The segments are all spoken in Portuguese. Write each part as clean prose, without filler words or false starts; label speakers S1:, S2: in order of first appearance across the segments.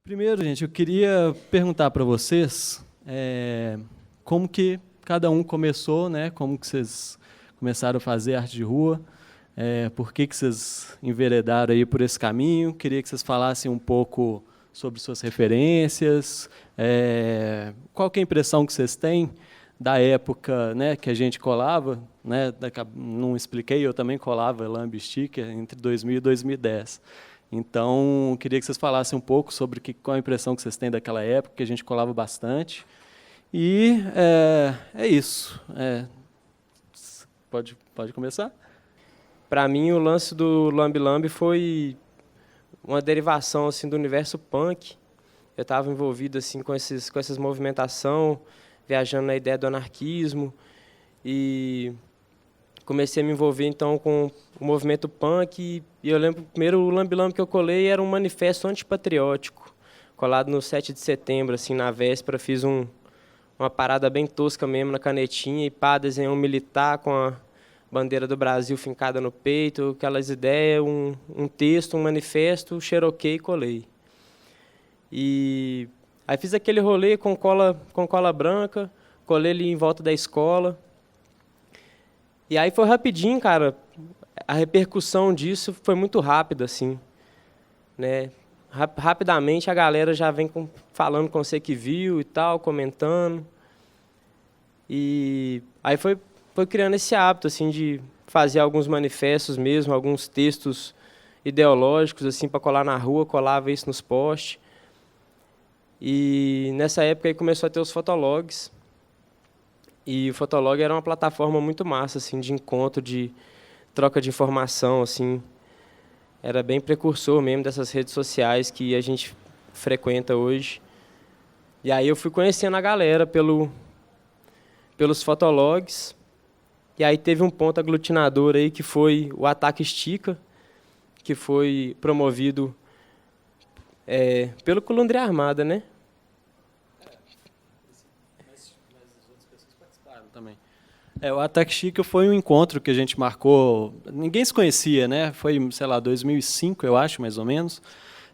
S1: Primeiro, gente, eu queria perguntar para vocês como que cada um começou, né? Como que vocês começaram a fazer arte de rua, por que que vocês enveredaram aí por esse caminho. Queria que vocês falassem um pouco sobre suas referências, qual que é a impressão que vocês têm da época, né, que a gente colava, né? Não expliquei, eu também colava Lamb Sticker entre 2000 e 2010. Então, queria que vocês falassem um pouco sobre qual a impressão que vocês têm daquela época, que a gente colava bastante. E é isso. Pode começar?
S2: Para mim, o lance do Lamb Lamb foi uma derivação assim do universo punk. Eu estava envolvido assim com essas movimentação, viajando na ideia do anarquismo e comecei a me envolver então com o movimento punk e eu lembro que o primeiro Lamb Lamb que eu colei era um manifesto antipatriótico, colado no 7 de setembro, assim, na véspera, fiz uma parada bem tosca mesmo na canetinha e pá, desenhei um militar com a bandeira do Brasil fincada no peito, aquelas ideias, um texto, um manifesto, xeroquei e colei. E aí fiz aquele rolê com cola branca, colei ali em volta da escola. E aí foi rapidinho, cara. A repercussão disso foi muito rápida, assim, né? Rapidamente a galera já vem falando com você que viu e tal, comentando. E aí foi criando esse hábito, assim, de fazer alguns manifestos mesmo, alguns textos ideológicos, assim, para colar na rua, colava isso nos posts. E nessa época aí começou a ter os fotologs. E o Fotolog era uma plataforma muito massa, assim, de encontro, de troca de informação, assim. Era bem precursor mesmo dessas redes sociais que a gente frequenta hoje. E aí eu fui conhecendo a galera pelos Fotologs. E aí teve um ponto aglutinador aí que foi o Ataque Estica, que foi promovido pelo Colundre Armada, né?
S1: Também. O Ataque Chica foi um encontro que a gente marcou, ninguém se conhecia, né? Foi, sei lá, 2005, eu acho, mais ou menos.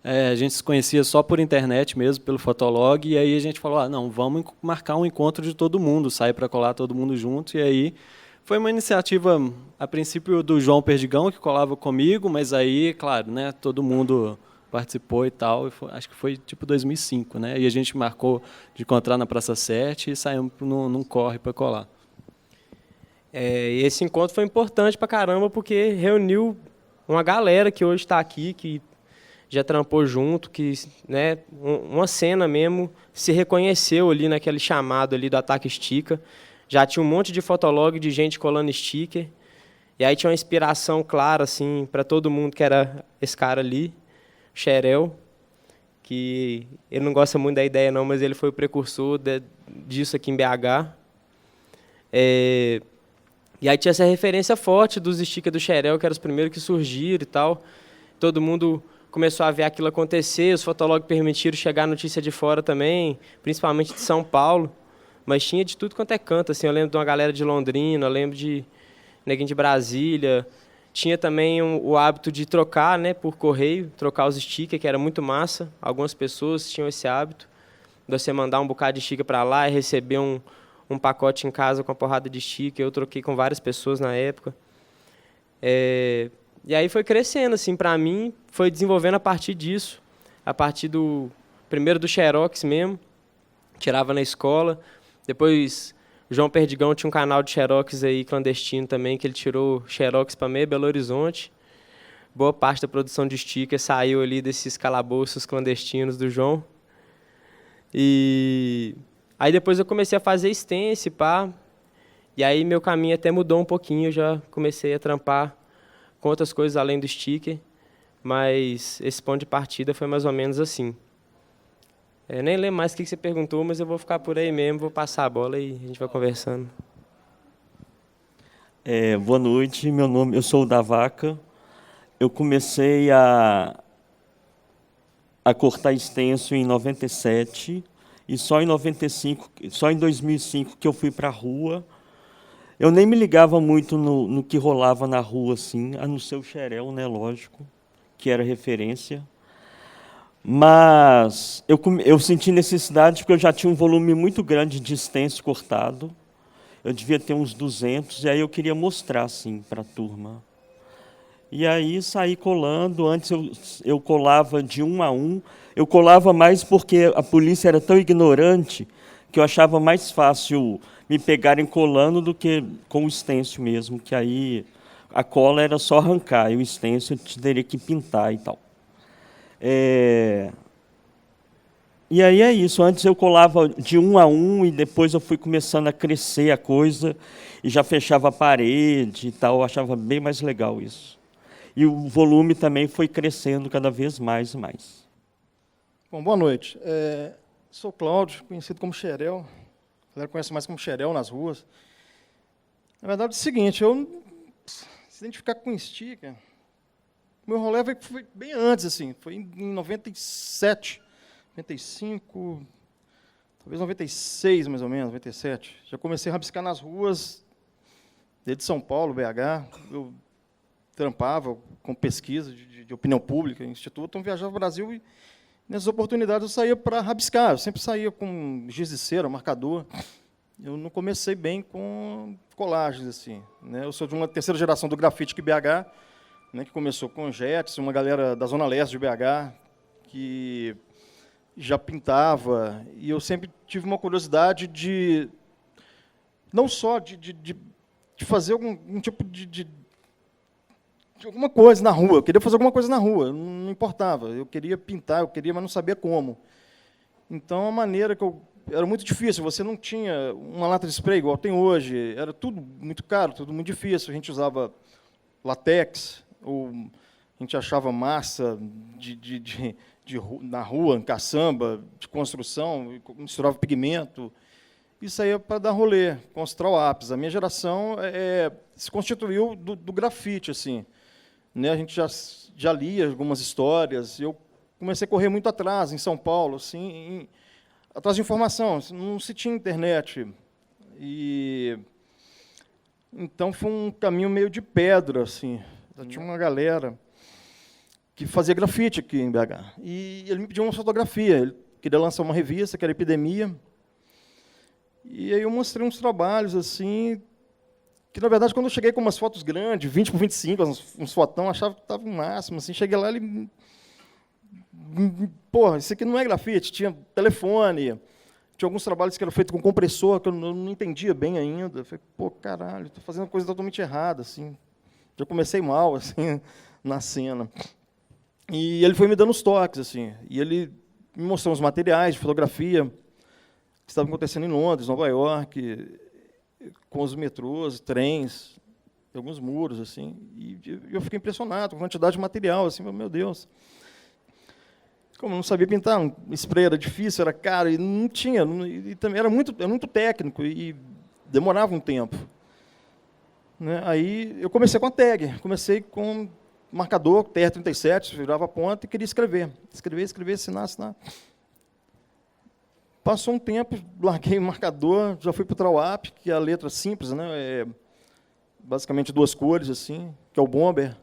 S1: A gente se conhecia só por internet mesmo, pelo Fotolog, e aí a gente falou, não, vamos marcar um encontro de todo mundo, sair para colar todo mundo junto, e aí foi uma iniciativa, a princípio, do João Perdigão, que colava comigo, mas aí, claro, né, todo mundo participou e tal, acho que foi tipo 2005, né? E a gente marcou de encontrar na Praça 7 e saímos num corre para colar.
S2: E esse encontro foi importante pra caramba porque reuniu uma galera que hoje está aqui, que já trampou junto, que, né, uma cena mesmo se reconheceu ali naquele chamado ali do Ataque Estica. Já tinha um monte de fotolog de gente colando sticker. E aí tinha uma inspiração clara assim para todo mundo que era esse cara ali, Xerel, que ele não gosta muito da ideia não, mas ele foi o precursor disso aqui em BH. E aí tinha essa referência forte dos stickers do Xerel, que eram os primeiros que surgiram e tal. Todo mundo começou a ver aquilo acontecer, os fotologs permitiram chegar a notícia de fora também, principalmente de São Paulo. Mas tinha de tudo quanto é canto, assim, eu lembro de uma galera de Londrina, eu lembro de neguinho de Brasília. Tinha também o hábito de trocar, né, por correio, trocar os stickers, que era muito massa. Algumas pessoas tinham esse hábito de você mandar um bocado de sticker para lá e receber um pacote em casa com uma porrada de sticker. Eu troquei com várias pessoas na época. E aí foi crescendo, assim, para mim, foi desenvolvendo a partir disso, a partir primeiro do Xerox mesmo, tirava na escola. Depois, João Perdigão tinha um canal de Xerox aí clandestino também, que ele tirou Xerox para meio Belo Horizonte. Boa parte da produção de sticker saiu ali desses calabouços clandestinos do João. E aí depois eu comecei a fazer stencil, pá. E aí meu caminho até mudou um pouquinho, eu já comecei a trampar com outras coisas além do sticker. Mas esse ponto de partida foi mais ou menos assim. Nem lembro mais o que você perguntou, mas eu vou ficar por aí mesmo, vou passar a bola e a gente vai conversando.
S3: Boa noite, eu sou o da Vaca. Eu comecei a cortar stencil em 97 e só em 2005 que eu fui para a rua. Eu nem me ligava muito no que rolava na rua, assim, a não ser o Xerel, né, lógico, que era referência. Mas eu senti necessidade porque eu já tinha um volume muito grande de stencil cortado. Eu devia ter uns 200, e aí eu queria mostrar assim, para a turma. E aí saí colando. Antes eu colava de 1 a 1. Eu colava mais porque a polícia era tão ignorante que eu achava mais fácil me pegarem colando do que com o stencil mesmo, que aí a cola era só arrancar, e o stencil eu teria que pintar e tal. E aí é isso. Antes eu colava de 1 a 1 e depois eu fui começando a crescer a coisa e já fechava a parede e tal. Eu achava bem mais legal isso. E o volume também foi crescendo cada vez mais e mais.
S4: Bom, boa noite. Sou Cláudio, conhecido como Xerel. A galera conhece mais como Xerel nas ruas. Na verdade é o seguinte, se identificar com Sticker, meu rolê foi bem antes, assim, foi em 97, 95, talvez 96, mais ou menos, 97. Já comecei a rabiscar nas ruas, desde São Paulo, BH. Eu trampava com pesquisa de opinião pública, instituto, então viajava para o Brasil e, nessas oportunidades, eu saía para rabiscar. Eu sempre saía com giz de cera, marcador. Eu não comecei bem com colagens, assim, né? Eu sou de uma terceira geração do grafite aqui em BH, né, que começou com Jets, uma galera da Zona Leste de BH, que já pintava, e eu sempre tive uma curiosidade de, não só de fazer algum tipo de alguma coisa na rua. Eu queria fazer alguma coisa na rua, não importava. Eu queria pintar, mas não sabia como. Então, a maneira que era muito difícil. Você não tinha uma lata de spray igual tem hoje. Era tudo muito caro, tudo muito difícil. A gente usava latex, ou a gente achava massa na rua, em caçamba, de construção, misturava pigmento. Isso aí é para dar rolê, constrói o ápice. A minha geração se constituiu do grafite, assim, né? A gente já lia algumas histórias. Eu comecei a correr muito atrás, em São Paulo, assim, atrás de informação. Não se tinha internet. Então, foi um caminho meio de pedra, assim. Tinha uma galera que fazia grafite aqui em BH. E ele me pediu uma fotografia. Ele queria lançar uma revista, que era Epidemia. E aí eu mostrei uns trabalhos, assim, que, na verdade, quando eu cheguei com umas fotos grandes, 20 por 25, uns fotão, eu achava que estava o máximo. Assim, cheguei lá, ele... Porra, isso aqui não é grafite. Tinha telefone, tinha alguns trabalhos que eram feitos com compressor, que eu não entendia bem ainda. Eu falei, pô, caralho, estou fazendo uma coisa totalmente errada, assim. Já comecei mal, assim, na cena. E ele foi me dando os toques, assim. E ele me mostrou uns materiais de fotografia que estavam acontecendo em Londres, Nova York, com os metrôs, trens, alguns muros, assim. E eu fiquei impressionado com a quantidade de material, assim, meu Deus. Como eu não sabia pintar, spray era difícil, era caro, e não tinha, e também era muito técnico, e demorava um tempo. Né? Aí eu comecei com a tag, comecei com marcador, TR-37, virava a ponta e queria escrever, assinar. Passou um tempo, larguei o marcador, já fui para o Trawap, que é a letra simples, né? Basicamente 2 cores, assim, que é o Bomber.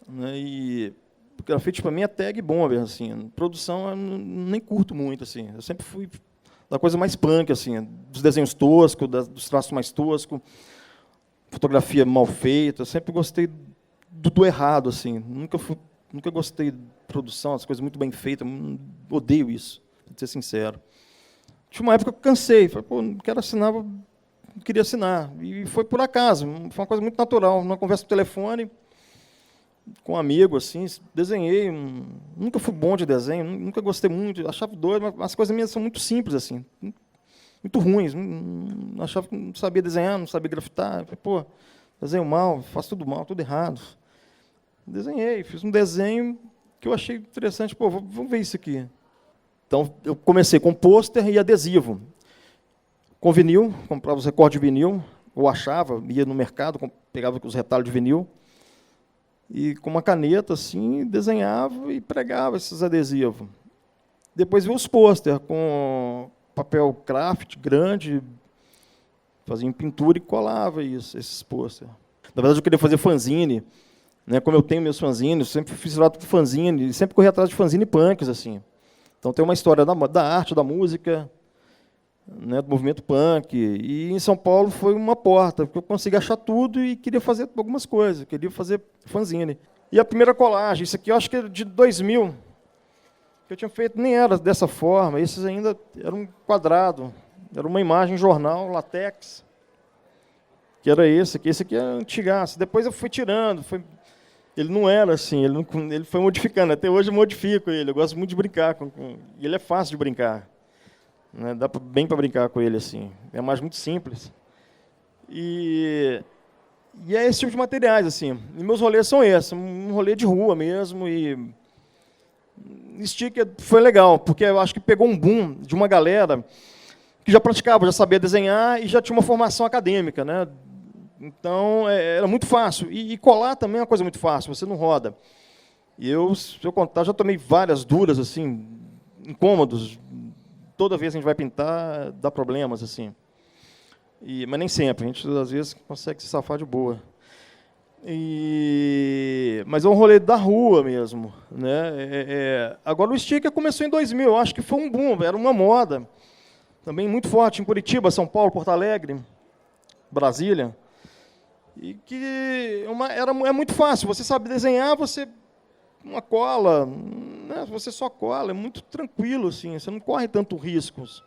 S4: Né? E o grafite, para mim, é tag e Bomber. Assim. Produção, eu nem curto muito. Assim. Eu sempre fui da coisa mais punk, assim, dos desenhos toscos, dos traços mais toscos, fotografia mal feita. Eu sempre gostei do errado. Assim. Nunca gostei de produção, as coisas muito bem feitas. Odeio isso, para ser sincero. Tinha uma época que eu cansei, falei, pô, não quero assinar, não queria assinar. E foi por acaso, foi uma coisa muito natural, numa conversa no telefone, com um amigo, assim, desenhei, nunca fui bom de desenho, nunca gostei muito, achava doido, mas as coisas minhas são muito simples, assim, muito ruins, achava que não sabia desenhar, não sabia grafitar, falei, pô, desenho mal, faço tudo mal, tudo errado. Desenhei, fiz um desenho que eu achei interessante, pô, vamos ver isso aqui. Então, eu comecei com pôster e adesivo. Com vinil, comprava os recortes de vinil, ou achava, ia no mercado, pegava os retalhos de vinil, e com uma caneta, assim, desenhava e pregava esses adesivos. Depois veio os pôster, com papel craft grande, fazia em pintura e colava esses pôster. Na verdade, eu queria fazer fanzine, né? Como eu tenho meus fanzines, sempre fiz lá tudo fanzine, sempre corri atrás de fanzine punks, assim. Então tem uma história da arte, da música, né, do movimento punk. E em São Paulo foi uma porta, porque eu consegui achar tudo e queria fazer algumas coisas, queria fazer fanzine. E a primeira colagem, isso aqui eu acho que é de 2000, que eu tinha feito, nem era dessa forma, esses ainda eram um quadrado, era uma imagem jornal, latex, que era esse aqui é antigaço. Depois eu fui tirando, ele não era assim, ele foi modificando, até hoje eu modifico ele, eu gosto muito de brincar, e ele é fácil de brincar, né? Dá bem para brincar com ele, assim, é uma imagem muito simples. E é esse tipo de materiais, assim, e meus rolês são esses, um rolê de rua mesmo, e sticker foi legal, porque eu acho que pegou um boom de uma galera que já praticava, já sabia desenhar e já tinha uma formação acadêmica, né? Então, era muito fácil. E colar também é uma coisa muito fácil, você não roda. E se eu contar, já tomei várias duras, assim, incômodos. Toda vez que a gente vai pintar, dá problemas, assim. Mas nem sempre, a gente, às vezes, consegue se safar de boa. Mas é um rolê da rua mesmo, né? Agora, o sticker começou em 2000, eu acho que foi um boom, era uma moda. Também muito forte em Curitiba, São Paulo, Porto Alegre, Brasília. E que é muito fácil, você sabe desenhar, uma cola, né? Você só cola, é muito tranquilo, assim, você não corre tanto riscos.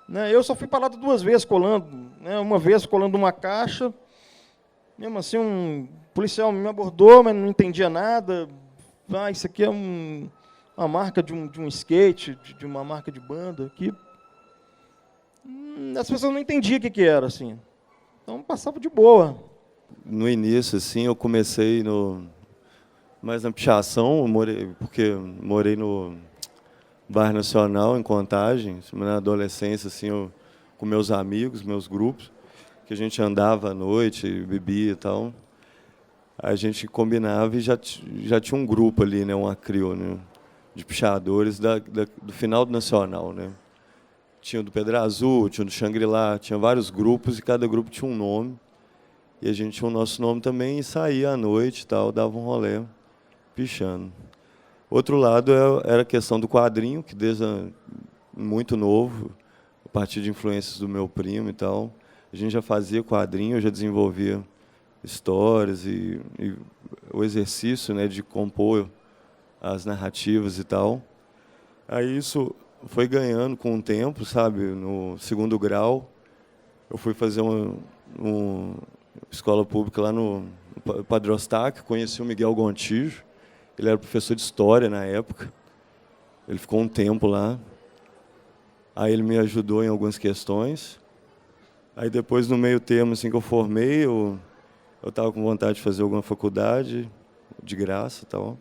S4: Né? Eu só fui parado 2 vezes colando, né? Uma vez colando uma caixa, mesmo assim um policial me abordou, mas não entendia nada. Isso aqui é uma marca de um skate, de uma marca de banda, que as pessoas não entendiam o que era, assim. Então, passava de boa.
S5: No início, assim, eu comecei mais na pichação, porque morei no Bairro Nacional, em Contagem. Na adolescência, assim, com meus amigos, meus grupos, que a gente andava à noite, bebia e tal. A gente combinava e já tinha um grupo ali, né, um acrio, né, de pichadores do final do Nacional, né? Tinha o do Pedra Azul, tinha o do Xangri-Lá, tinha vários grupos e cada grupo tinha um nome. E a gente tinha o nosso nome também e saía à noite e tal, dava um rolê pichando. Outro lado era a questão do quadrinho, que desde muito novo, a partir de influências do meu primo e tal, a gente já fazia quadrinho, eu já desenvolvia histórias e o exercício, né, de compor as narrativas e tal. Aí isso foi ganhando com o tempo, sabe? No 2º grau, eu fui fazer uma escola pública lá no Padre Eustáquio, conheci o Miguel Gontijo, ele era professor de história na época, ele ficou um tempo lá, aí ele me ajudou em algumas questões, aí depois, no meio termo assim, que eu formei, eu estava com vontade de fazer alguma faculdade, de graça e tal,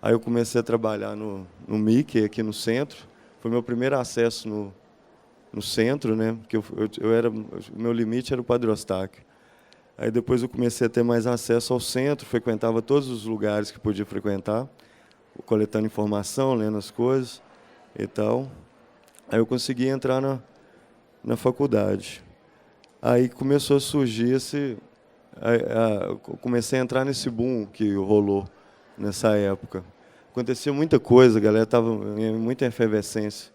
S5: aí eu comecei a trabalhar no Mickey, aqui no centro. Foi meu primeiro acesso no centro, né? Porque o meu limite era o Padre Eustáquio. Aí depois eu comecei a ter mais acesso ao centro, frequentava todos os lugares que podia frequentar, coletando informação, lendo as coisas e tal. Aí eu consegui entrar na faculdade. Aí começou a surgir eu comecei a entrar nesse boom que rolou nessa época. Acontecia muita coisa, a galera estava em muita efervescência.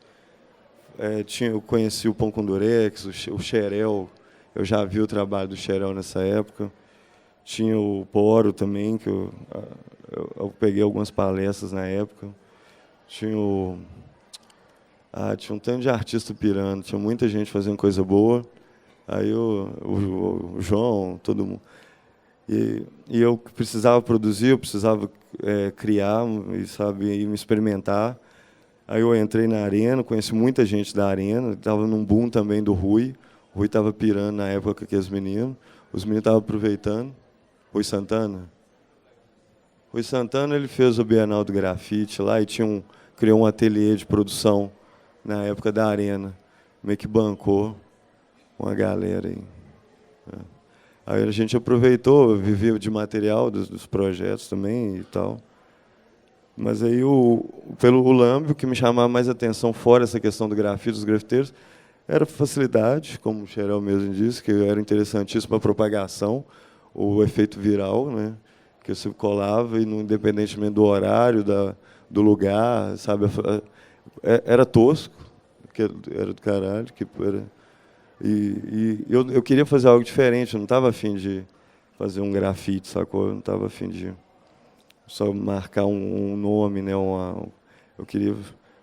S5: Eu conheci o Pão com Durex, o Xerel, eu já vi o trabalho do Xerel nessa época. Tinha o Poro também, que eu peguei algumas palestras na época. Tinha tinha um tanto de artista pirando, tinha muita gente fazendo coisa boa. Aí o João, todo mundo. E eu precisava produzir, eu precisava criar e me experimentar. Aí eu entrei na Arena, conheci muita gente da Arena, estava num boom também do Rui. O Rui estava pirando na época com aqueles meninos, os meninos estavam aproveitando. Rui Santana? Rui Santana, ele fez o Bienal do Grafite lá e criou um ateliê de produção na época da Arena, meio que bancou uma galera aí. Aí a gente aproveitou, vivia de material dos projetos também e tal. Mas aí, pelo Lamb, o que me chamava mais atenção, fora essa questão do grafite, dos grafiteiros, era a facilidade, como o Xerel mesmo disse, que era interessantíssimo a propagação, o efeito viral, né? porque você colava e, independentemente do horário, do lugar, sabe, era tosco, que era do caralho, e eu queria fazer algo diferente, eu não estava afim de fazer um grafite, sacou? Eu não estava afim de só marcar um nome, né? Eu queria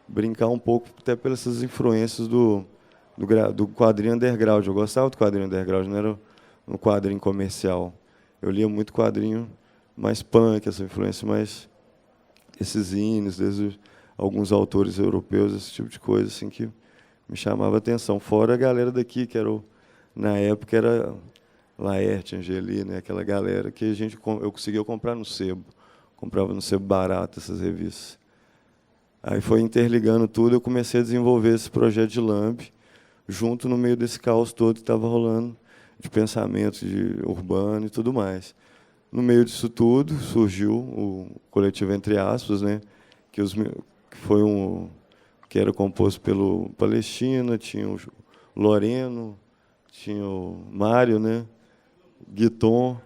S5: brincar um pouco, até pelas influências do quadrinho underground. Eu gostava do quadrinho underground, não era um quadrinho comercial. Eu lia muito quadrinho mais punk, essa influência mais esses zines, desde alguns autores europeus, esse tipo de coisa assim que me chamava a atenção. Fora a galera daqui, que na época era Laerte, Angeli, né? Aquela galera que eu conseguia comprar no sebo. Comprava no sebo barato essas revistas. Aí foi interligando tudo, eu comecei a desenvolver esse projeto de Lamb, junto no meio desse caos todo que estava rolando, de pensamento urbano e tudo mais. No meio disso tudo, surgiu o coletivo Entre Aspas, né? Que era composto pelo Palestina, tinha o Loreno, tinha o Mário, né? Guiton,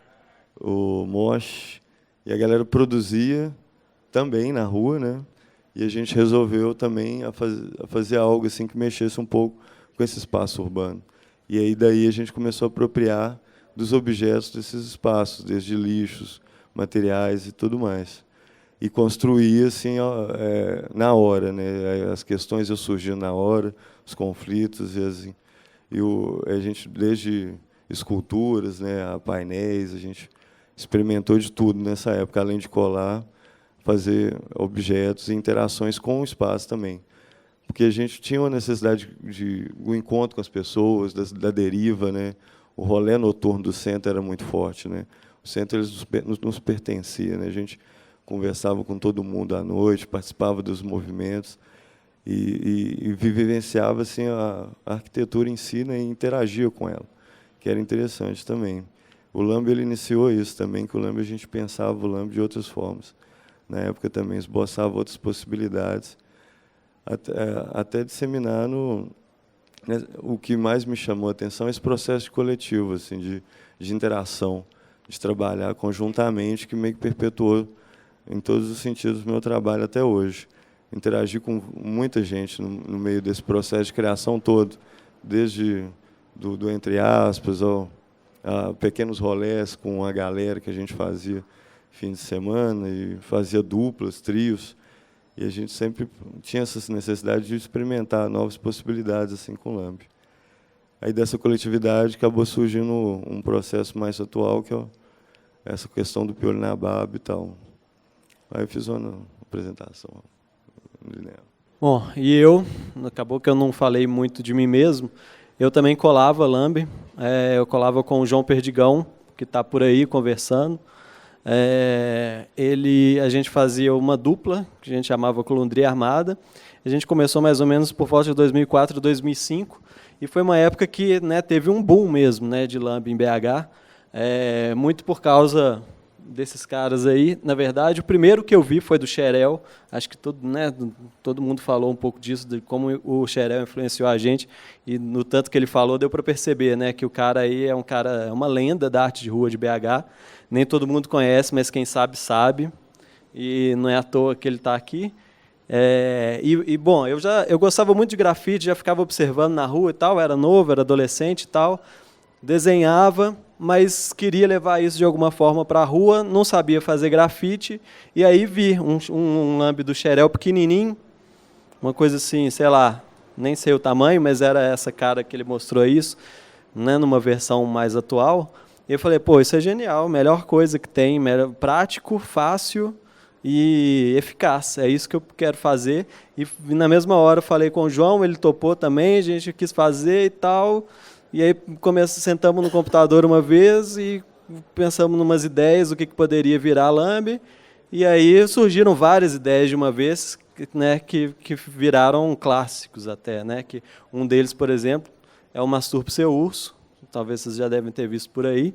S5: o Mosh, e a galera produzia também na rua, né? E a gente resolveu também a fazer algo assim que mexesse um pouco com esse espaço urbano. E aí daí a gente começou a apropriar dos objetos desses espaços, desde lixos, materiais e tudo mais. E construir assim, na hora, né? As questões surgiam na hora, os conflitos a gente desde esculturas, né, a painéis, a gente experimentou de tudo nessa época, além de colar, fazer objetos e interações com o espaço também. Porque a gente tinha uma necessidade de um encontro com as pessoas, da deriva, né? O rolê noturno do centro era muito forte, né? O centro nos pertencia, né? A gente conversava com todo mundo à noite, participava dos movimentos e vivenciava assim, a arquitetura em si, né? E interagia com ela, que era interessante também. O Lamb ele iniciou isso também, que o Lamb a gente pensava o Lamb de outras formas. Na época também esboçava outras possibilidades, até disseminar né, o que mais me chamou a atenção é esse processo de coletivo, assim, de interação, de trabalhar conjuntamente, que meio que perpetuou em todos os sentidos o meu trabalho até hoje. Interagir com muita gente no meio desse processo de criação todo, desde do Entre Aspas, a pequenos rolés com a galera que a gente fazia fim de semana, e fazia duplas, trios, e a gente sempre tinha essa necessidade de experimentar novas possibilidades assim com o Lamb. Aí dessa coletividade acabou surgindo um processo mais atual, que é essa questão do Piolho na Baba e tal. Aí eu fiz uma apresentação.
S1: Bom, e acabou que eu não falei muito de mim mesmo, eu também colava Lamb, eu colava com o João Perdigão, que está por aí conversando. A gente fazia uma dupla, que a gente chamava Colundria Armada. A gente começou mais ou menos por volta de 2004, 2005, e foi uma época que, né, teve um boom mesmo, né, de Lamb em BH, muito por causa desses caras aí. Na verdade, o primeiro que eu vi foi do Xerel. Acho que todo mundo falou um pouco disso, de como o Xerel influenciou a gente, e no tanto que ele falou, deu para perceber, né, que o cara aí é uma lenda da arte de rua de BH. Nem todo mundo conhece, mas quem sabe, sabe. E não é à toa que ele está aqui. Bom, eu gostava muito de grafite, já ficava observando na rua e tal, era novo, era adolescente e tal, desenhava, mas queria levar isso de alguma forma para a rua, não sabia fazer grafite, e aí vi um Lamb do Xerel pequenininho, uma coisa assim, sei lá, nem sei o tamanho, mas era essa cara que ele mostrou isso, né, numa versão mais atual. E eu falei, pô, isso é genial, melhor coisa que tem, prático, fácil e eficaz. É isso que eu quero fazer. E na mesma hora eu falei com o João, ele topou também, a gente quis fazer e tal. E aí sentamos no computador uma vez e pensamos em umas ideias, o que poderia virar Lamb. E aí surgiram várias ideias de uma vez, né, que viraram clássicos até, né? Que um deles, por exemplo, é o Masturbe Seu Urso. Talvez vocês já devem ter visto por aí.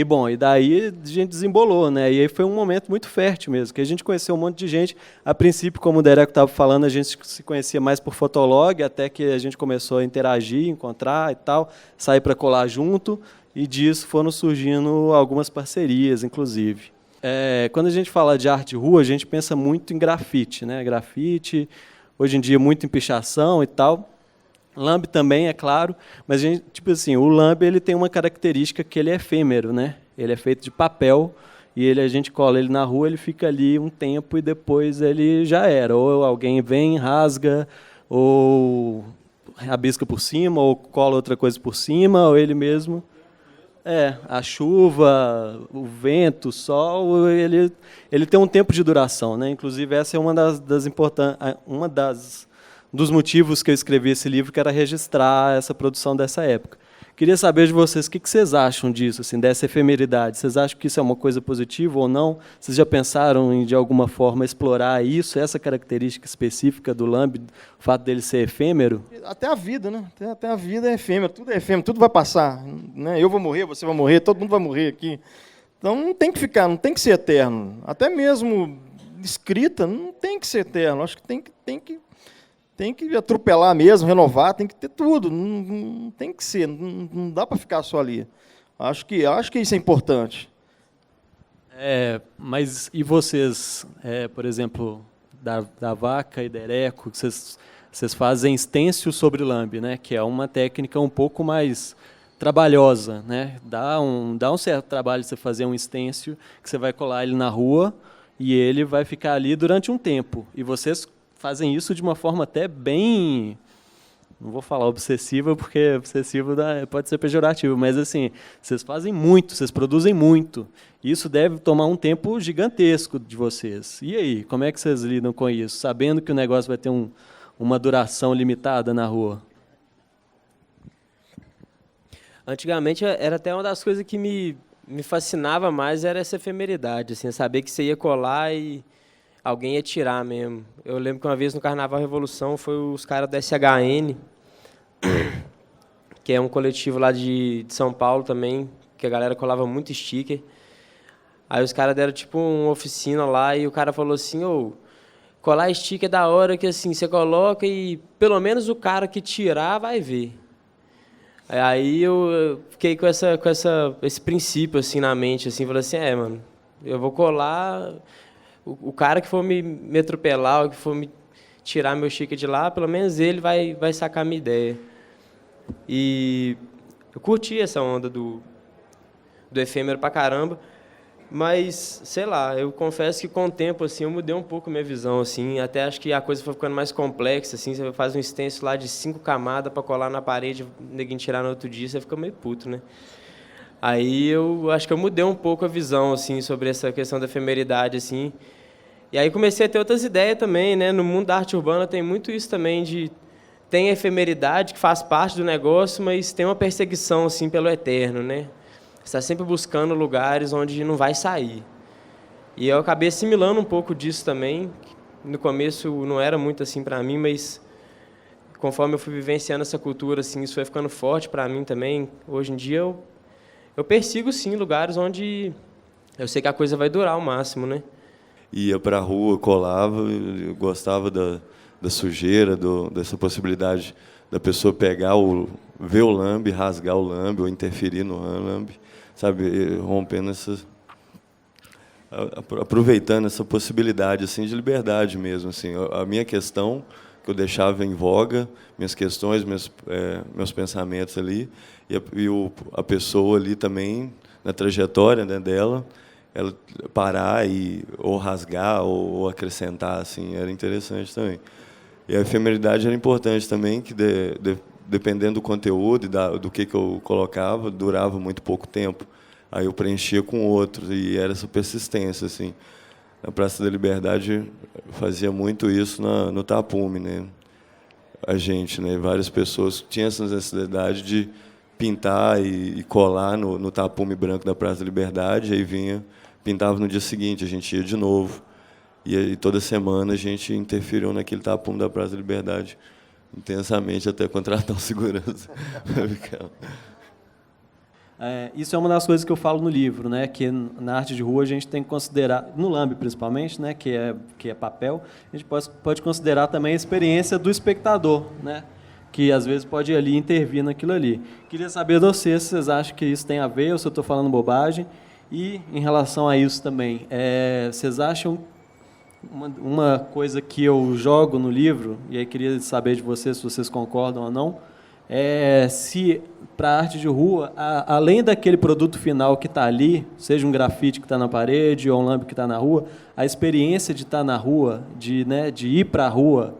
S1: Bom, e daí a gente desembolou, né? E aí foi um momento muito fértil mesmo, que a gente conheceu um monte de gente. A princípio, como o Dereco estava falando, a gente se conhecia mais por Fotolog, até que a gente começou a interagir, encontrar e tal, sair para colar junto. e disso foram surgindo algumas parcerias, inclusive. Quando a gente fala de arte de rua, a gente pensa muito em grafite, né? Grafite, hoje em dia muito em pichação e tal. Lambe também, é claro, mas a gente, tipo assim, o lambe ele tem uma característica que ele é efêmero, né? Ele é feito de papel e a gente cola ele na rua, ele fica ali um tempo e depois ele já era. Ou alguém vem, rasga, ou rabisca por cima, ou cola outra coisa por cima, ou ele mesmo. A chuva, o vento, o sol, ele tem um tempo de duração, né? Inclusive essa é uma dos motivos que eu escrevi esse livro, que era registrar essa produção dessa época. Queria saber de vocês o que vocês acham disso, assim, dessa efemeridade. Vocês acham que isso é uma coisa positiva ou não? Vocês já pensaram em, de alguma forma, explorar isso, essa característica específica do lambe, o fato dele ser efêmero?
S4: Até a vida, né? Até a vida é efêmera, tudo vai passar. Né? Eu vou morrer, você vai morrer, todo mundo vai morrer aqui. Então não tem que ficar, não tem que ser eterno. Até mesmo escrita, não tem que ser eterno. Acho que tem que atropelar mesmo, renovar, tem que ter tudo. Não tem que ser, não dá para ficar só ali. Acho que isso é importante.
S1: Mas e vocês, por exemplo, da Vaca e da Ereco, vocês fazem stencil sobre lambe, né? Que é uma técnica um pouco mais trabalhosa, né? Dá um certo trabalho você fazer um stencil que você vai colar ele na rua e ele vai ficar ali durante um tempo. E vocês fazem isso de uma forma até bem, não vou falar obsessiva, porque obsessivo pode ser pejorativo, mas assim, vocês fazem muito, vocês produzem muito. Isso deve tomar um tempo gigantesco de vocês. E aí, como é que vocês lidam com isso, sabendo que o negócio vai ter uma duração limitada na rua?
S2: Antigamente, era até uma das coisas que me fascinava mais, era essa efemeridade, assim, saber que você ia colar e alguém ia tirar mesmo. Eu lembro que uma vez no Carnaval Revolução foi os caras do SHN, que é um coletivo lá de São Paulo também, que a galera colava muito sticker. Aí os caras deram tipo uma oficina lá e o cara falou assim, colar sticker é da hora que assim, você coloca e pelo menos o cara que tirar vai ver. Aí eu fiquei com esse princípio assim na mente, assim, falei assim, mano, eu vou colar. O cara que for me atropelar, ou que for me tirar meu sticker de lá, pelo menos ele vai sacar minha ideia. E eu curti essa onda do efêmero pra caramba, mas, sei lá, eu confesso que com o tempo assim, eu mudei um pouco a minha visão. Assim, até acho que a coisa foi ficando mais complexa. Assim, você faz um stencil lá de 5 camadas para colar na parede, ninguém tirar no outro dia, você fica meio puto, né? Aí eu acho que eu mudei um pouco a visão assim, sobre essa questão da efemeridade. Assim. E aí comecei a ter outras ideias também, né? No mundo da arte urbana tem muito isso também, tem a efemeridade que faz parte do negócio, mas tem uma perseguição assim, pelo eterno, né? Você está sempre buscando lugares onde não vai sair. E eu acabei assimilando um pouco disso também. No começo não era muito assim para mim, mas conforme eu fui vivenciando essa cultura, assim, isso foi ficando forte para mim também. Hoje em dia eu persigo, sim, lugares onde eu sei que a coisa vai durar ao máximo, né?
S5: Ia para a rua, colava, eu gostava da sujeira, dessa possibilidade da pessoa ver o lambe, rasgar o lambe ou interferir no lambe, sabe, rompendo aproveitando essa possibilidade assim de liberdade mesmo, assim. A minha questão que eu deixava em voga, minhas questões, meus pensamentos ali, e a pessoa ali também na trajetória, né, dela, ela parar ou rasgar ou acrescentar, assim, era interessante também. E a efemeridade era importante também, que dependendo do conteúdo e do que eu colocava, durava muito pouco tempo. Aí eu preenchia com outros e era essa persistência, assim. Na Praça da Liberdade fazia muito isso no tapume, né? A gente, né? Várias pessoas tinham essa necessidade de pintar e colar no tapume branco da Praça da Liberdade, aí pintava no dia seguinte, a gente ia de novo. E aí toda semana a gente interferiu naquele tapume da Praça da Liberdade intensamente até contratar um segurança.
S1: Isso é uma das coisas que eu falo no livro, né? Que na arte de rua a gente tem que considerar, no lambe principalmente, né? Que é papel, a gente pode considerar também a experiência do espectador, né? que às vezes pode ir ali intervir naquilo ali. Queria saber de vocês se vocês acham que isso tem a ver ou se eu estou falando bobagem. E, em relação a isso também, vocês acham uma coisa que eu jogo no livro, e aí queria saber de vocês se vocês concordam ou não, se para a arte de rua, além daquele produto final que está ali, seja um grafite que está na parede ou um lambe que está na rua, a experiência de estar na rua, de ir para a rua,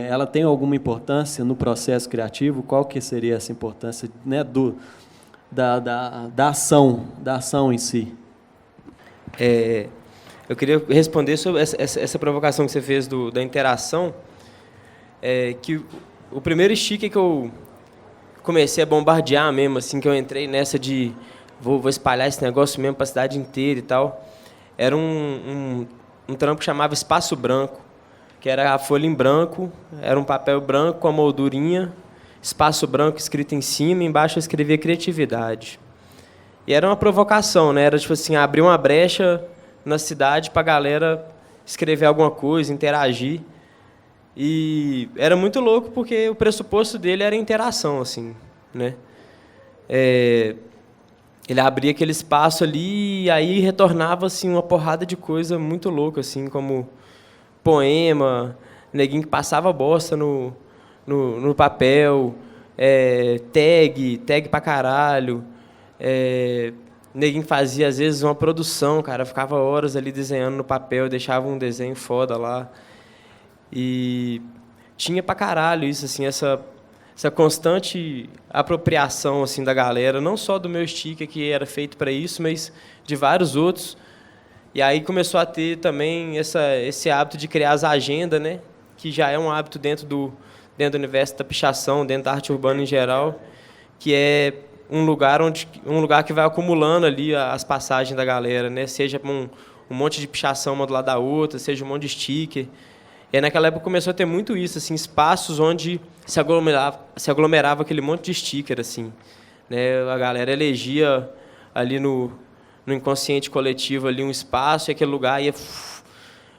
S1: ela tem alguma importância no processo criativo? Qual que seria essa importância, né, da ação em si?
S2: Eu queria responder sobre essa provocação que você fez da interação, que o primeiro sticker que eu comecei a bombardear mesmo, assim, que eu entrei nessa de vou espalhar esse negócio mesmo para a cidade inteira e tal, era um trampo que chamava Espaço Branco, que era a folha em branco, era um papel branco com a moldurinha, espaço branco escrito em cima, embaixo eu escrevia criatividade. E era uma provocação, né? Era tipo assim, abrir uma brecha na cidade para a galera escrever alguma coisa, interagir. E era muito louco porque o pressuposto dele era interação, assim, né? Ele abria aquele espaço ali e aí retornava assim uma porrada de coisa muito louca, assim, como poema, neguinho que passava bosta no papel, tag pra caralho, neguinho fazia às vezes uma produção, cara, ficava horas ali desenhando no papel, deixava um desenho foda lá. E tinha pra caralho isso, assim, essa constante apropriação assim da galera, não só do meu sticker que era feito para isso, mas de vários outros. E aí começou a ter também esse hábito de criar as agendas, né, que já é um hábito dentro do universo da pichação, dentro da arte urbana em geral, que é um lugar que vai acumulando ali as passagens da galera, né, seja um monte de pichação uma do lado da outra, seja um monte de sticker. E aí, naquela época começou a ter muito isso, assim, espaços onde se aglomerava aquele monte de sticker, assim, né? A galera elegia ali no inconsciente coletivo ali um espaço e aquele lugar ia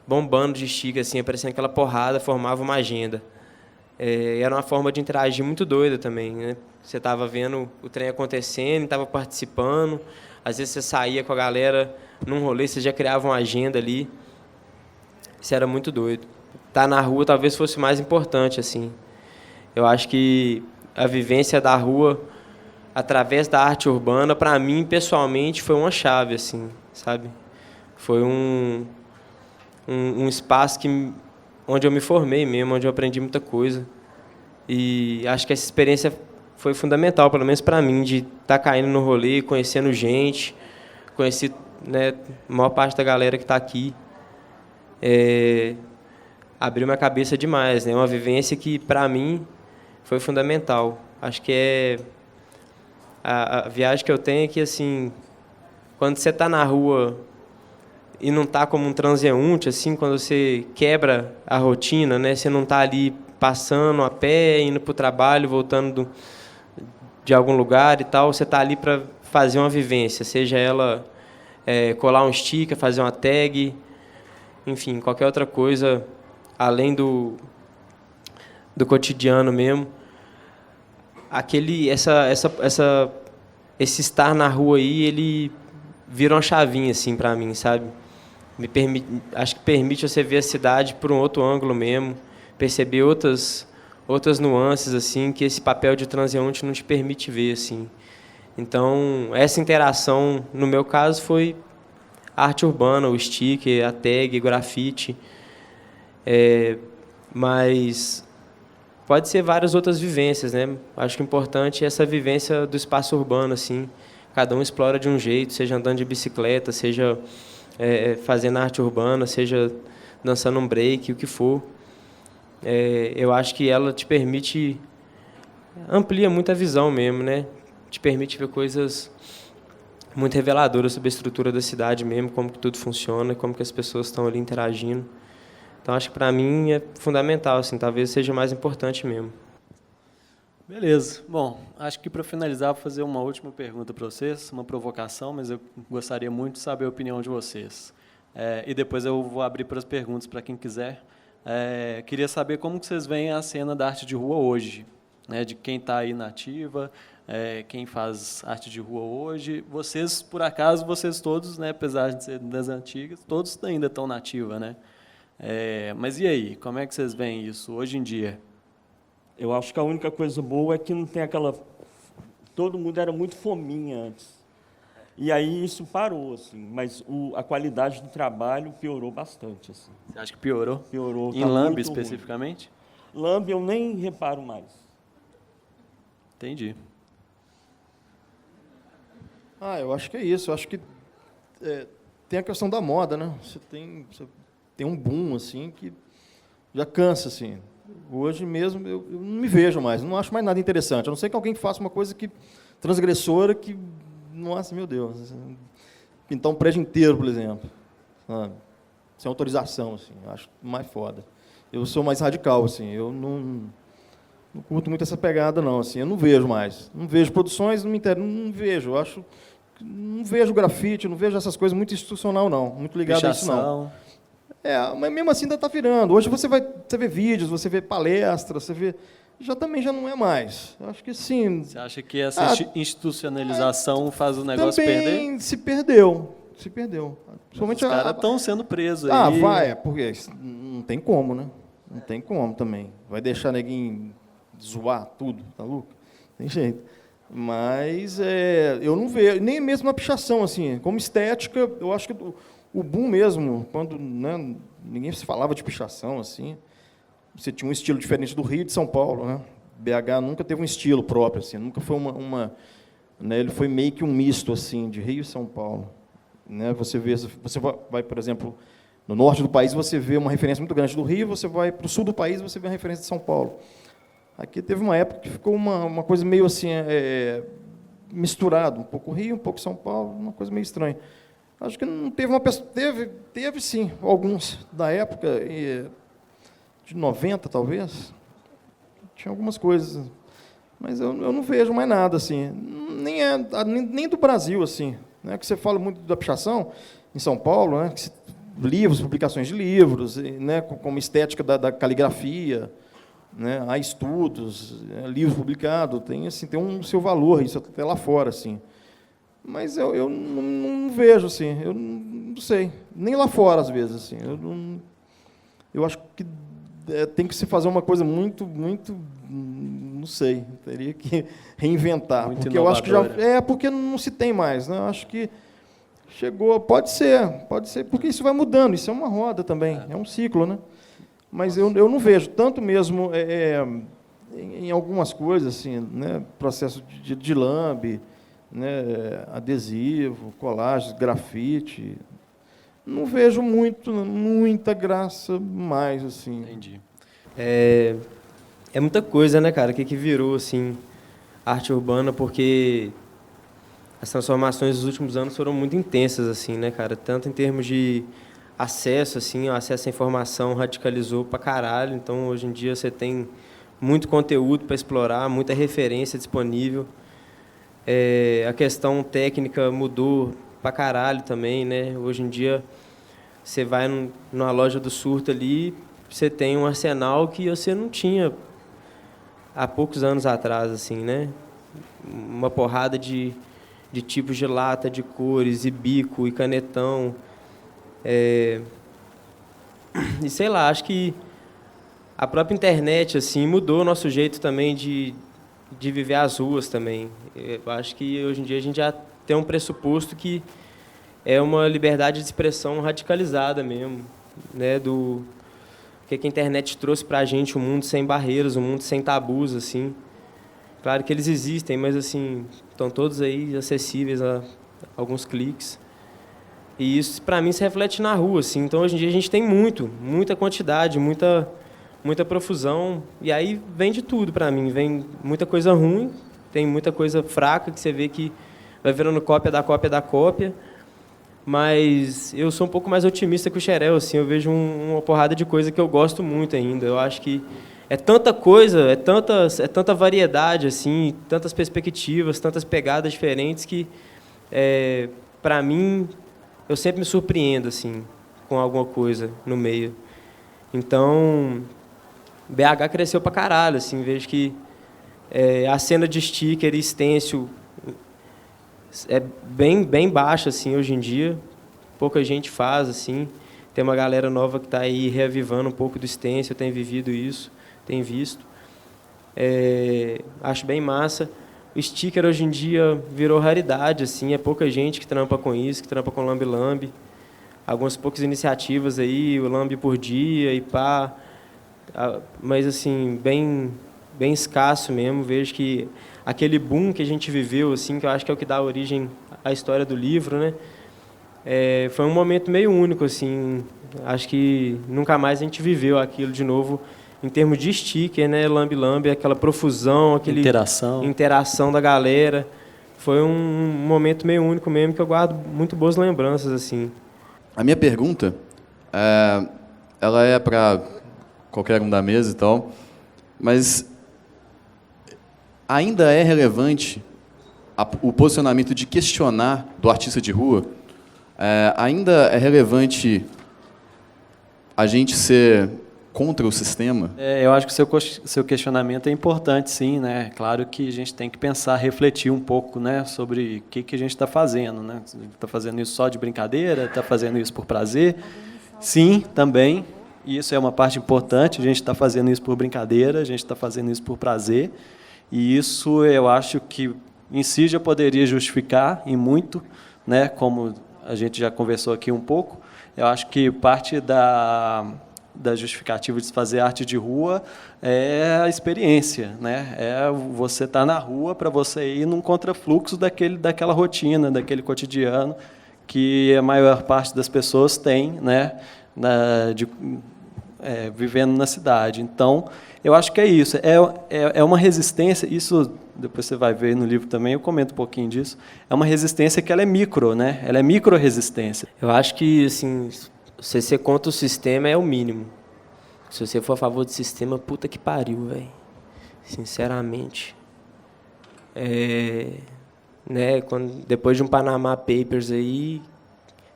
S2: bombando de sticker, assim, aparecendo aquela porrada, formava uma agenda. Era uma forma de interagir muito doida também, né? Você estava vendo o trem acontecendo, estava participando, às vezes você saía com a galera num rolê, você já criava uma agenda ali. Isso era muito doido. Estar na rua talvez fosse mais importante, assim. Eu acho que a vivência da rua através da arte urbana, para mim pessoalmente, foi uma chave, assim, sabe? Foi um espaço onde eu me formei mesmo, onde eu aprendi muita coisa. E acho que essa experiência foi fundamental, pelo menos para mim, de estar caindo no rolê, conhecendo gente, conheci, né, a maior parte da galera que está aqui. Abriu minha cabeça demais, né? Uma vivência que, para mim, foi fundamental. Acho que a viagem que eu tenho é que, assim, quando você está na rua e não está como um transeunte, assim, quando você quebra a rotina, né? Você não está ali passando a pé, indo para o trabalho, voltando de algum lugar e tal, você está ali para fazer uma vivência, seja ela colar um sticker, fazer uma tag, enfim, qualquer outra coisa além do cotidiano mesmo. Esse estar na rua aí, ele vira uma chavinha assim para mim, sabe? Acho que permite você ver a cidade por um outro ângulo mesmo, perceber outras nuances assim que esse papel de transeunte não te permite ver, assim. Então, essa interação, no meu caso, foi a arte urbana, o sticker, a tag, o grafite. Mas pode ser várias outras vivências, né? Acho que o importante é essa vivência do espaço urbano, assim. Cada um explora de um jeito, seja andando de bicicleta, seja fazendo arte urbana, seja dançando um break, o que for. Eu acho que ela te permite, amplia muito a visão mesmo, né? Te permite ver coisas muito reveladoras sobre a estrutura da cidade mesmo, como que tudo funciona, como que as pessoas estão ali interagindo. Então, acho que para mim é fundamental, assim, talvez seja mais importante mesmo.
S1: Beleza. Bom, acho que para finalizar, vou fazer uma última pergunta para vocês, uma provocação, mas eu gostaria muito de saber a opinião de vocês. E depois eu vou abrir para as perguntas para quem quiser Queria saber como que vocês veem a cena da arte de rua hoje, né? De quem está aí na ativa, quem faz arte de rua hoje. Vocês, por acaso, vocês todos, né, apesar de ser das antigas, todos ainda estão na ativa, né? Mas e aí, como é que vocês veem isso hoje em dia?
S3: Eu acho que a única coisa boa é que não tem aquela... Todo mundo era muito fominha antes. E aí isso parou, assim, mas a qualidade do trabalho piorou bastante. Assim.
S1: Você acha que piorou?
S3: Piorou.
S1: Em Lambe, especificamente?
S3: Lambe eu nem reparo mais.
S1: Entendi.
S4: Eu acho que é isso. Eu acho que tem a questão da moda, né? Você tem um boom, assim, que já cansa, assim. Hoje mesmo eu não me vejo mais, não acho mais nada interessante. A não ser que alguém faça uma coisa transgressora que... Nossa, meu Deus. Pintar um prédio inteiro, por exemplo. Sabe? Sem autorização, assim. Acho mais foda. Eu sou mais radical, assim. Eu não curto muito essa pegada, não. Assim. Eu não vejo mais. Não vejo produções, não me interessa. Não vejo. Não vejo grafite, não vejo essas coisas muito institucional, não. Muito ligado a isso, não. Mas mesmo assim ainda está virando. Hoje você vê vídeos, você vê palestras, você vê... Também já não é mais. Eu acho que sim.
S1: Você acha que essa institucionalização faz o negócio
S4: também
S1: perder?
S4: Se perdeu.
S1: Os caras estão sendo presos aí.
S4: Vai, porque não tem como, né? Não tem como também. Vai deixar neguinho zoar tudo, tá louco? Tem jeito. Mas eu não vejo, nem mesmo na pichação, assim, como estética, eu acho que o boom mesmo, quando, né, ninguém se falava de pichação, assim, você tinha um estilo diferente do Rio e de São Paulo, né? BH nunca teve um estilo próprio, assim, nunca foi né, ele foi meio que um misto, assim, de Rio e São Paulo, né? Você vai, por exemplo, no norte do país, você vê uma referência muito grande do Rio, você vai para o sul do país, você vê uma referência de São Paulo. Aqui teve uma época que ficou uma coisa meio assim, misturado, um pouco Rio, um pouco São Paulo, uma coisa meio estranha. Acho que não teve uma pessoa... Teve sim, alguns da época, de 90, talvez. Tinha algumas coisas, mas eu não vejo mais nada, assim. Nem do Brasil, assim. Né, que você fala muito da pichação em São Paulo, né, livros, publicações de livros, né, como estética da caligrafia, né, há estudos, livro publicado, tem um seu valor, isso até lá fora, assim. Mas eu não vejo, assim, eu não sei, nem lá fora, às vezes, assim. Eu acho que tem que se fazer uma coisa muito, não sei, teria que reinventar, muito porque inovadora. Eu acho que porque não se tem mais, né? Eu acho que chegou, pode ser, porque isso vai mudando, isso é uma roda também, é um ciclo, né? Mas eu não vejo, tanto mesmo em algumas coisas, assim, né, processo de lambe, né, adesivo, colagem, grafite, não vejo muita graça mais, assim.
S2: Entendi. É muita coisa, né, cara, que virou, assim, arte urbana, porque as transformações dos últimos anos foram muito intensas, assim, né, cara, tanto em termos de acesso, assim, o acesso à informação radicalizou pra caralho, então hoje em dia você tem muito conteúdo para explorar, muita referência disponível. A questão técnica mudou pra caralho também, né? Hoje em dia você vai numa loja do Surto ali, você tem um arsenal que você não tinha há poucos anos atrás, assim, né? Uma porrada de tipos de lata, de cores, e bico, e canetão. E sei lá, acho que a própria internet assim mudou o nosso jeito também de viver as ruas também. Eu acho que hoje em dia a gente já tem um pressuposto que é uma liberdade de expressão radicalizada mesmo, né, do que a internet trouxe para a gente, um mundo sem barreiras, um mundo sem tabus, assim. Claro que eles existem, mas assim estão todos aí acessíveis a alguns cliques. E isso, para mim, se reflete na rua, assim. Então, hoje em dia, a gente tem muita quantidade, muita profusão. E aí vem de tudo para mim. Vem muita coisa ruim, tem muita coisa fraca, que você vê que vai virando cópia da cópia da cópia. Mas eu sou um pouco mais otimista que o Xerel, assim. Eu vejo uma porrada de coisa que eu gosto muito ainda. Eu acho que é tanta coisa, é tanta variedade, assim, tantas perspectivas, tantas pegadas diferentes que, para mim... eu sempre me surpreendo, assim, com alguma coisa no meio. Então, BH cresceu pra caralho, assim, vejo que a cena de sticker e stencil é bem baixa, assim, hoje em dia. Pouca gente faz, assim. Tem uma galera nova que está aí reavivando um pouco do stencil, tem vivido isso, tem visto. Acho bem massa. O sticker, hoje em dia, virou raridade, assim, é pouca gente que trampa com isso, que trampa com Lambi Lambi. Algumas poucas iniciativas aí, o Lambi por dia e pá. Mas, assim, bem escasso mesmo. Vejo que aquele boom que a gente viveu, assim, que eu acho que é o que dá origem à história do livro, né? Foi um momento meio único, assim. Acho que nunca mais a gente viveu aquilo de novo, em termos de sticker, né? Lambi Lambi, aquela profusão, aquele interação da galera. Foi um momento meio único mesmo, que eu guardo muito boas lembranças, assim.
S6: A minha pergunta, ela é para qualquer um da mesa e tal, mas ainda é relevante o posicionamento de questionar do artista de rua? Ainda é relevante a gente ser contra o sistema?
S1: Eu acho que o seu questionamento é importante, sim, né? Claro que a gente tem que pensar, refletir um pouco, né, sobre o que a gente está fazendo, né? Está fazendo isso só de brincadeira? Está fazendo isso por prazer? Sim, também. Isso é uma parte importante. A gente está fazendo isso por brincadeira, a gente está fazendo isso por prazer. E isso eu acho que em si já poderia justificar em muito, né? Como a gente já conversou aqui um pouco. Eu acho que parte da justificativa de se fazer arte de rua é a experiência, né? É você estar na rua para você ir num contrafluxo daquela rotina, daquele cotidiano que a maior parte das pessoas tem, né? Vivendo na cidade. Então, eu acho que é isso. É uma resistência, isso depois você vai ver no livro também, eu comento um pouquinho disso. É uma resistência que ela é micro, né? Ela é micro-resistência.
S2: Eu acho que, assim, você ser contra o sistema é o mínimo. Se você for a favor do sistema, puta que pariu, velho. Sinceramente. Né, depois de um Panama Papers aí,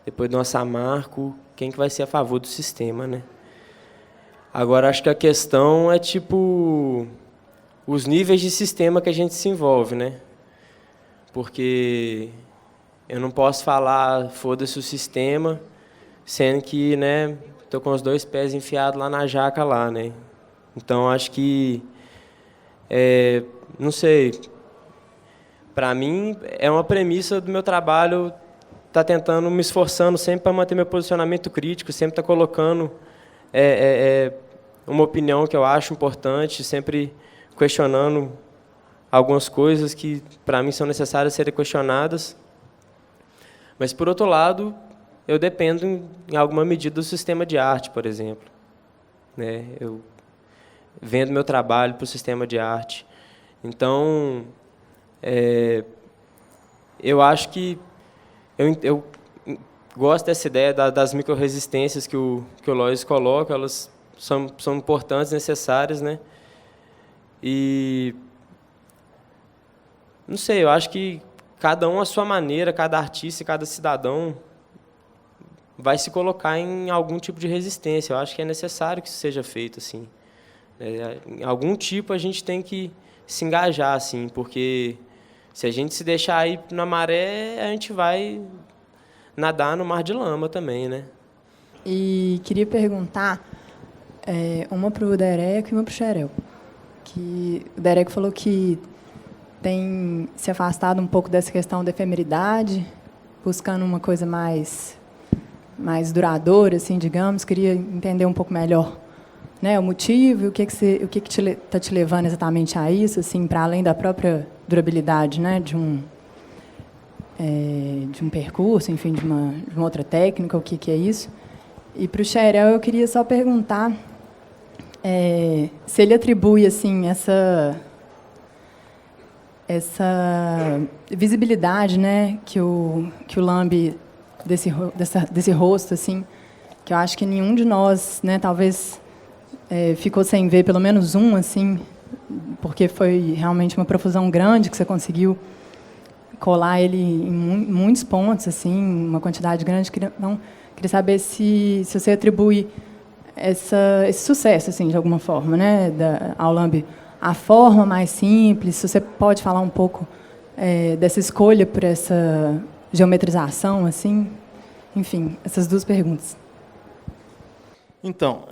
S2: depois do nosso Samarco, quem que vai ser a favor do sistema, né? Agora, acho que a questão é, tipo, os níveis de sistema que a gente se envolve, né? Porque eu não posso falar, foda-se o sistema, sendo que, né, estou com os 2 pés enfiados lá na jaca, lá, né? Então, acho que, não sei, para mim, é uma premissa do meu trabalho estar tentando, me esforçando sempre para manter meu posicionamento crítico, sempre estar colocando uma opinião que eu acho importante, sempre questionando algumas coisas que, para mim, são necessárias serem questionadas. Mas, por outro lado, eu dependo, em alguma medida, do sistema de arte, por exemplo. Né? Eu vendo meu trabalho para o sistema de arte. Então, eu acho que eu gosto dessa ideia das micro-resistências que o Lois coloca, elas são importantes, necessárias, né? E, não sei, eu acho que cada um à sua maneira, cada artista e cada cidadão vai se colocar em algum tipo de resistência. Eu acho que é necessário que isso seja feito, assim. Em algum tipo a gente tem que se engajar, assim, porque se a gente se deixar ir na maré, a gente vai nadar no mar de lama também, né?
S7: E queria perguntar, uma para o Dereco e uma para o Xerel. Que o Dereco falou que tem se afastado um pouco dessa questão da efemeridade, buscando uma coisa mais duradoura, assim, digamos. Queria entender um pouco melhor, né, o motivo e o que está te levando exatamente a isso, assim, para além da própria durabilidade, né, de um percurso, enfim, de uma outra técnica, o que é isso. E para o Xerel eu queria só perguntar se ele atribui, assim, essa visibilidade, né, que o Lambi desse rosto, assim, que eu acho que nenhum de nós, né, talvez ficou sem ver, pelo menos um, assim, porque foi realmente uma profusão grande que você conseguiu colar ele em muitos pontos, assim, uma quantidade grande. Então, queria saber se você atribui esse sucesso, assim, de alguma forma, né, da Aulamb, a forma mais simples. Se você pode falar um pouco dessa escolha por essa geometrização, assim, enfim, essas duas perguntas.
S4: Então,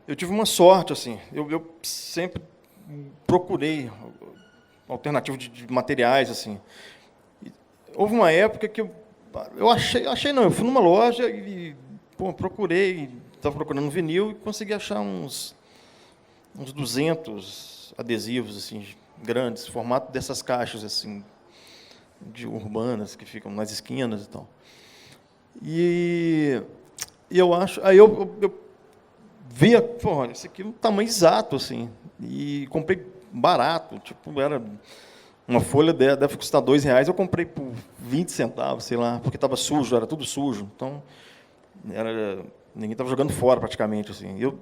S4: eu tive uma sorte, assim, eu sempre procurei alternativa de materiais, assim. Houve uma época que eu achei não, eu fui numa loja e procurei, estava procurando vinil e consegui achar uns 200 adesivos assim grandes, formato dessas caixas assim de urbanas que ficam nas esquinas e tal. E eu acho, aí eu via, olha, esse aqui é um tamanho exato assim, e comprei barato, tipo, era uma folha deve custar R$2, eu comprei por 20 centavos, sei lá, porque estava sujo, era tudo sujo. Então, ninguém estava jogando fora praticamente. Assim. Eu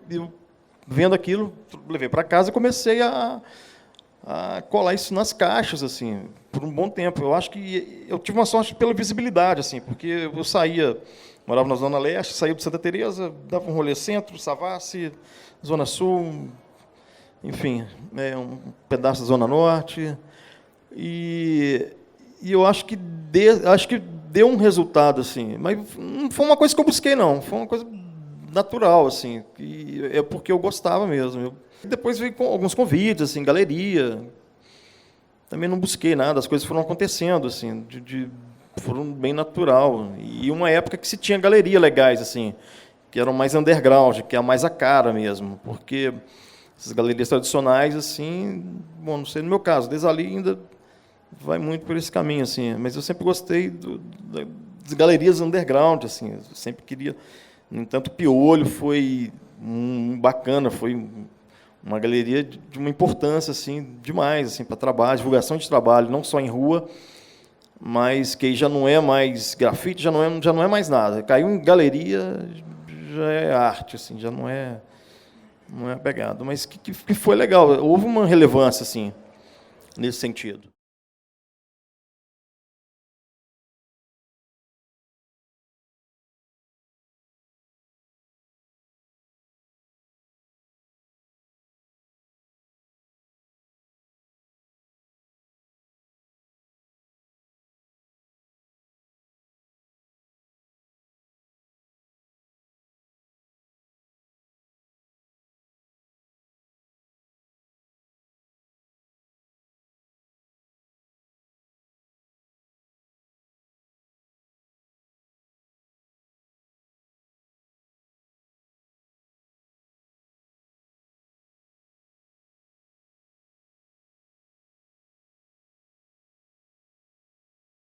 S4: vendo aquilo, levei para casa e comecei a colar isso nas caixas, assim, por um bom tempo. Eu acho que eu tive uma sorte pela visibilidade, assim, porque eu morava na Zona Leste, saía de Santa Teresa, dava um rolê centro, Savassi, Zona Sul, enfim, um pedaço da Zona Norte. E eu acho que deu um resultado, assim, mas não foi uma coisa que eu busquei, não, foi uma coisa natural, assim, e é porque eu gostava mesmo. Depois veio com alguns convites, assim, galeria, também não busquei nada, as coisas foram acontecendo, assim, foram bem natural. E uma época que se tinha galeria legais, assim, que eram mais underground, que é mais a cara mesmo, porque essas galerias tradicionais, assim, bom, não sei no meu caso, desde ali ainda vai muito por esse caminho, assim, mas eu sempre gostei das galerias underground, assim, eu sempre queria. No entanto, o Piolho foi bacana, foi uma galeria de uma importância assim demais, assim, para trabalho, divulgação de trabalho, não só em rua, mas que já não é mais grafite, já não é mais nada. Caiu em galeria, já é arte, assim, já não é pegado, mas que foi legal. Houve uma relevância assim nesse sentido.